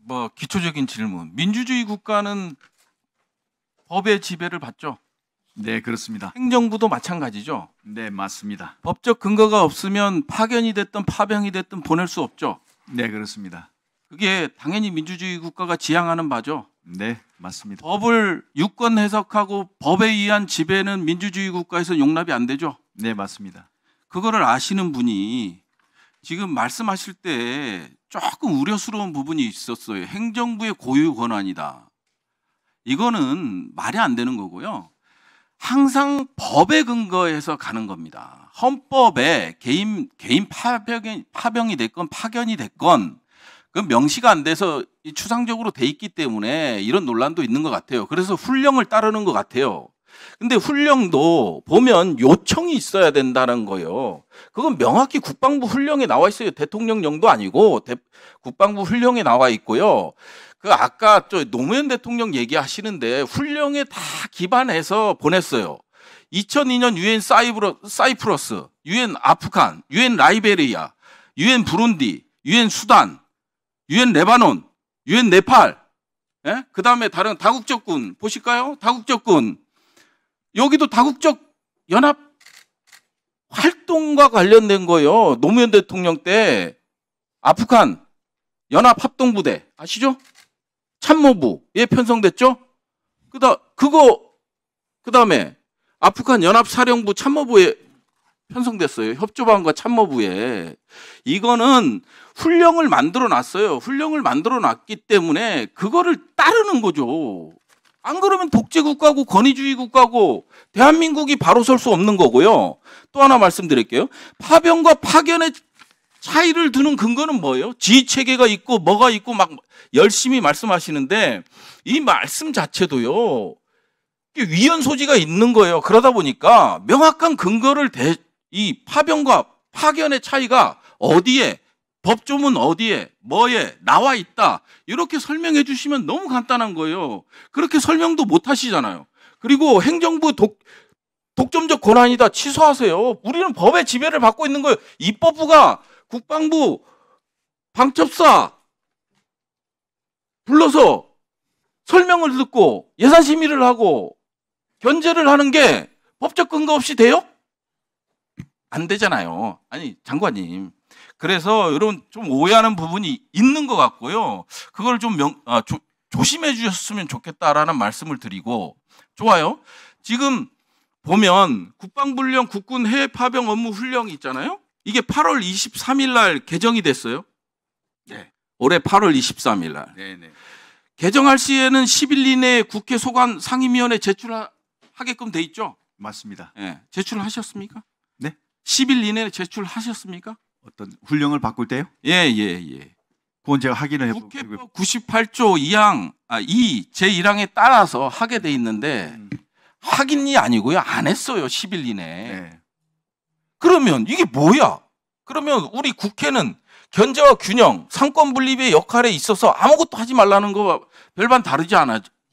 뭐 기초적인 질문. 민주주의 국가는 법의 지배를 받죠. 네, 그렇습니다. 행정부도 마찬가지죠. 네, 맞습니다. 법적 근거가 없으면 파견이 됐든 파병이 됐든 보낼 수 없죠. 네, 그렇습니다. 그게 당연히 민주주의 국가가 지향하는 바죠. 네, 맞습니다. 법을 유권 해석하고 법에 의한 지배는 민주주의 국가에서 용납이 안 되죠. 네, 맞습니다. 그거를 아시는 분이 지금 말씀하실 때 조금 우려스러운 부분이 있었어요. 행정부의 고유 권한이다. 이거는 말이 안 되는 거고요. 항상 법에 근거해서 가는 겁니다. 헌법에 개인 파병이 됐건 파견이 됐건 그 명시가 안 돼서 추상적으로 돼 있기 때문에 이런 논란도 있는 것 같아요. 그래서 훈령을 따르는 것 같아요. 근데 훈령도 보면 요청이 있어야 된다는 거예요. 그건 명확히 국방부 훈령에 나와 있어요. 대통령령도 아니고 국방부 훈령에 나와 있고요. 그 아까 저 노무현 대통령 얘기하시는데 훈령에 다 기반해서 보냈어요. 2002년 유엔 사이프러스, 유엔 아프간, 유엔 라이베리아, 유엔 부룬디, 유엔 수단, 유엔 레바논, 유엔 네팔, 예? 그 다음에 다른 다국적군 보실까요? 다국적군. 여기도 다국적 연합 활동과 관련된 거예요. 노무현 대통령 때 아프간 연합합동부대 아시죠? 참모부에 편성됐죠? 그 다음에 아프간 연합사령부 참모부에 편성됐어요. 협조반과 참모부에. 이거는 훈령을 만들어 놨어요. 훈령을 만들어 놨기 때문에 그거를 따르는 거죠. 안 그러면 독재국가고 권위주의 국가고 대한민국이 바로 설 수 없는 거고요. 또 하나 말씀드릴게요. 파병과 파견의 차이를 두는 근거는 뭐예요? 지휘체계가 있고 뭐가 있고 막 열심히 말씀하시는데 이 말씀 자체도요. 위헌 소지가 있는 거예요. 그러다 보니까 명확한 근거를 이 파병과 파견의 차이가 어디에 법조문 어디에 뭐에 나와 있다 이렇게 설명해 주시면 너무 간단한 거예요. 그렇게 설명도 못 하시잖아요. 그리고 행정부 독점적 권한이다 취소하세요. 우리는 법의 지배를 받고 있는 거예요. 입법부가 국방부 방첩사 불러서 설명을 듣고 예산 심의를 하고 견제를 하는 게 법적 근거 없이 돼요? 안 되잖아요. 아니 장관님. 그래서 여러분 좀 오해하는 부분이 있는 것 같고요. 그걸 좀 조심해 주셨으면 좋겠다라는 말씀을 드리고 좋아요. 지금 보면 국방훈령 국군 해외 파병 업무 훈령이 있잖아요. 이게 8월 23일 날 개정이 됐어요. 네. 올해 8월 23일 날. 네네. 개정할 시에는 10일 이내에 국회 소관 상임위원회 제출하게끔 돼 있죠. 맞습니다. 네. 제출하셨습니까? 네. 10일 이내에 제출하셨습니까? 어떤 훈령을 바꿀 때요? 예. 그건 제가 확인을 해보고. 국회법 98조 2 제1항에 따라서 하게 돼 있는데 확인이 아니고요. 안 했어요. 10일 이내에. 네. 그러면 이게 뭐야? 그러면 우리 국회는 견제와 균형, 상권 분립의 역할에 있어서 아무것도 하지 말라는 거 별반 다르지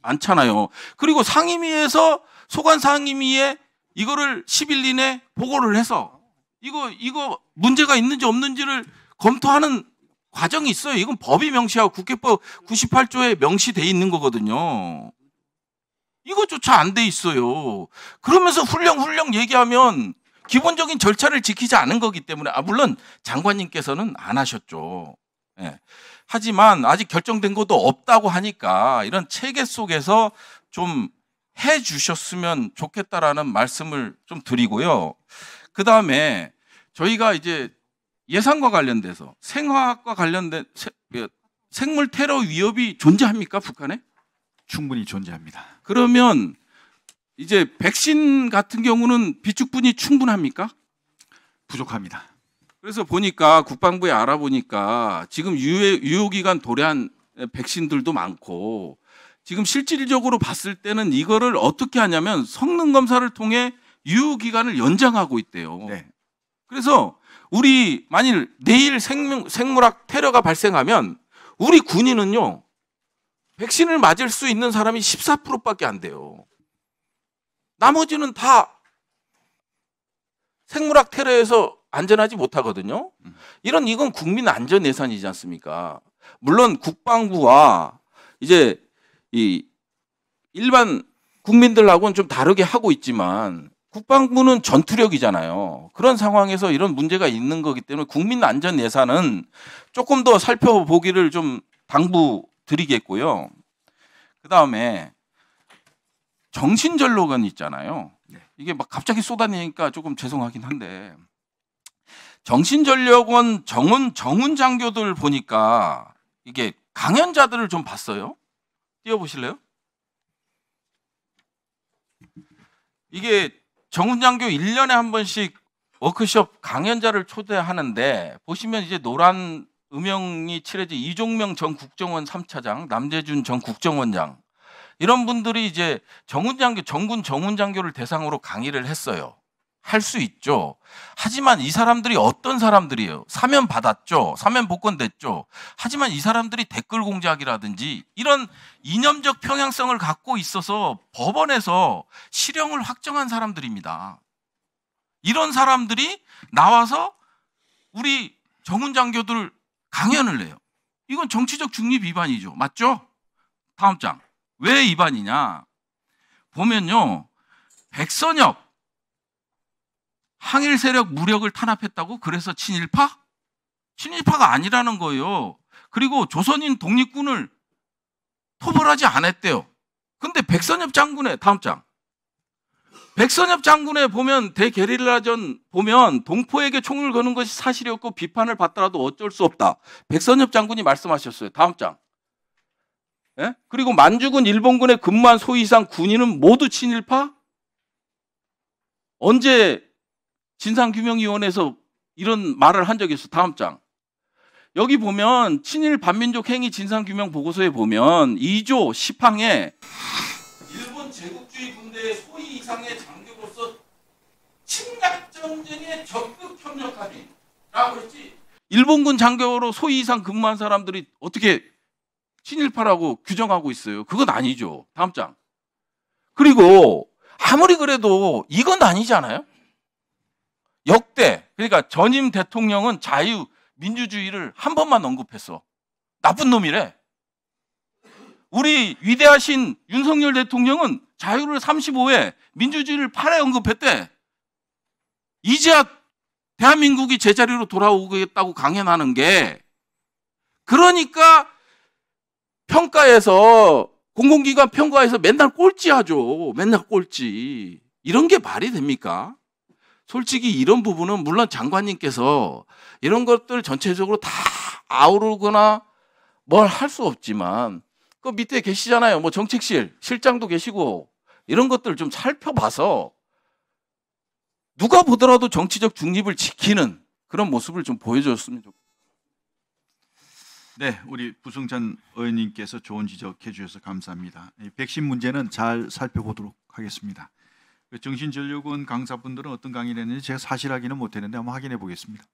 않잖아요. 그리고 상임위에서 소관 상임위에 이거를 10일 이내 보고를 해서 이거 문제가 있는지 없는지를 검토하는 과정이 있어요. 이건 법이 명시하고 국회법 98조에 명시돼 있는 거거든요. 이거조차 안 돼 있어요. 그러면서 훈령 얘기하면 기본적인 절차를 지키지 않은 거기 때문에 물론 장관님께서는 안 하셨죠. 예. 하지만 아직 결정된 것도 없다고 하니까 이런 체계 속에서 좀 해주셨으면 좋겠다라는 말씀을 좀 드리고요. 그 다음에 저희가 이제 예산과 관련돼서 생화학과 관련된 생물 테러 위협이 존재합니까? 북한에? 충분히 존재합니다. 그러면 이제 백신 같은 경우는 비축분이 충분합니까? 부족합니다. 그래서 보니까 국방부에 알아보니까 지금 유효기간 도래한 백신들도 많고 지금 실질적으로 봤을 때는 이거를 어떻게 하냐면 성능 검사를 통해 유효기간을 연장하고 있대요. 네. 그래서 우리 만일 내일 생물학 테러가 발생하면 우리 군인은요 백신을 맞을 수 있는 사람이 14%밖에 안 돼요. 나머지는 다 생물학 테러에서 안전하지 못하거든요. 이건 국민 안전 예산이지 않습니까? 물론 국방부와 이제 이 일반 국민들하고는 좀 다르게 하고 있지만 국방부는 전투력이잖아요. 그런 상황에서 이런 문제가 있는 거기 때문에 국민 안전 예산은 조금 더 살펴보기를 좀 당부드리겠고요. 그다음에 정신전력원 있잖아요. 이게 막 갑자기 쏟아내니까 조금 죄송하긴 한데 정신전력원 정훈 장교들 보니까 이게 강연자들을 좀 봤어요. 띄워보실래요? 이게 정훈 장교 1년에 한 번씩 워크숍 강연자를 초대하는데 보시면 이제 노란 음영이 칠해진 이종명 전 국정원 3차장, 남재준 전 국정원장 이런 분들이 이제 정훈 장교를 대상으로 강의를 했어요. 할 수 있죠. 하지만 이 사람들이 어떤 사람들이에요? 사면 받았죠. 사면 복권됐죠. 하지만 이 사람들이 댓글 공작이라든지 이런 이념적 평양성을 갖고 있어서 법원에서 실형을 확정한 사람들입니다. 이런 사람들이 나와서 우리 정훈 장교들 강연을 해요. 이건 정치적 중립 위반이죠. 맞죠? 다음 장. 왜 위반이냐? 보면요. 백선엽 항일 세력 무력을 탄압했다고? 그래서 친일파? 친일파가 아니라는 거예요. 그리고 조선인 독립군을 토벌하지 않았대요. 근데 백선엽 장군의 다음 장. 백선엽 장군의 보면 대게릴라전 보면 동포에게 총을 거는 것이 사실이었고 비판을 받더라도 어쩔 수 없다. 백선엽 장군이 말씀하셨어요. 다음 장. 예? 그리고 만주군 일본군에 근무한 소위 이상 군인은 모두 친일파? 언제 진상규명위원회에서 이런 말을 한 적이 있어. 다음 장. 여기 보면 친일 반민족 행위 진상규명 보고서에 보면 2조 10항에 일본 제국주의 군대의 소위 이상의 장교로서 침략전쟁에 적극 협력하리라고 했지. 일본군 장교로 소위 이상 근무한 사람들이 어떻게 친일파라고 규정하고 있어요. 그건 아니죠. 다음 장. 그리고 아무리 그래도 이건 아니잖아요. 역대 그러니까 전임 대통령은 자유 민주주의를 한 번만 언급했어. 나쁜 놈이래. 우리 위대하신 윤석열 대통령은 자유를 35회 민주주의를 8회 언급했대. 이제야 대한민국이 제자리로 돌아오겠다고 강연하는 게 그러니까 평가에서 공공기관 평가에서 맨날 꼴찌하죠. 맨날 꼴찌. 이런 게 말이 됩니까? 솔직히 이런 부분은 물론 장관님께서 이런 것들 전체적으로 다 아우르거나 뭘 할 수 없지만 그 밑에 계시잖아요. 뭐 정책실 실장도 계시고 이런 것들 좀 살펴봐서 누가 보더라도 정치적 중립을 지키는 그런 모습을 좀 보여줬으면 좋겠습니다. 네, 우리 부승찬 의원님께서 좋은 지적해 주셔서 감사합니다. 이 백신 문제는 잘 살펴보도록 하겠습니다. 정신전력원 강사분들은 어떤 강의를 했는지 제가 사실 확인은 못했는데 한번 확인해 보겠습니다.